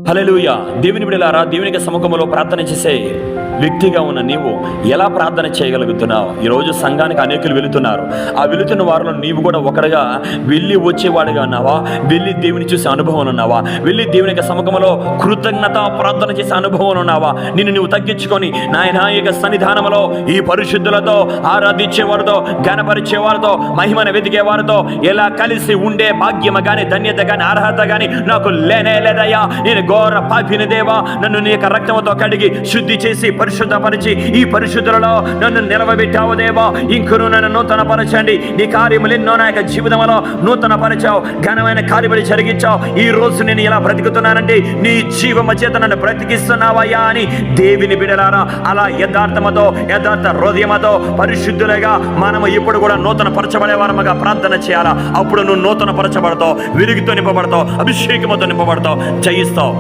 హల్లెలూయా. దేవుని బిడ్డలారా, దేవునికి సముఖంలో ప్రార్థన చేసే వ్యక్తిగా ఉన్న నీవు ఎలా ప్రార్థన చేయగలుగుతున్నావు? ఈరోజు సంఘానికి అనేకులు వెళుతున్నారు. ఆ వెళుతున్న వారిలో నీవు కూడా ఒకటిగా వెళ్ళి వచ్చేవాడుగా ఉన్నావా? వెళ్ళి దేవుని చూసే అనుభవం ఉన్నావా? వెళ్ళి దేవుని యొక్క సముఖంలో కృతజ్ఞత ప్రార్థన చేసే అనుభవం ఉన్నావా? నిన్ను నువ్వు తగ్గించుకొని నాయన యొక్క సన్నిధానంలో ఈ పరిశుద్ధులతో ఆరాధించేవారితో, ఘనపరిచేవారితో, మహిమను వెతికే వారితో ఎలా కలిసి ఉండే భాగ్యము కానీ, ధన్యత కానీ, అర్హత కానీ నాకు లేనే లేదయ్యా. నేను ఘోర పాపిని దేవా, నన్ను నీ యొక్క రక్తంతో కడిగి శుద్ధి చేసి పరిశుద్ధపరిచి ఈ పరిశుద్ధులలో నన్ను నిలవబెట్టావు దేవా. ఇంకను నన్ను నూతన పరచండి. నీ కార్యములు ఎన్నో నా యొక్క జీవితంలో నూతన పరిచావు, ఘనమైన కార్యములు జరిగించావు. ఈ రోజు నేను ఇలా బ్రతుకుతున్నానంటే నీ జీవము చేత నన్ను బ్రతికిస్తున్నావయ్యా అని దేవుని బిడ్డలారా, అలా యథార్థమతో యథార్థ హృదయమతో పరిశుద్ధులుగా మనము ఇప్పుడు కూడా నూతన పరచబడే వారముగా ప్రార్థన చేయాలా. అప్పుడు నువ్వు నూతన పరచబడతావు, వెలుగుతో నింపబడతావు, అభిషేకముతో నింపబడతావు, జయిస్తావు.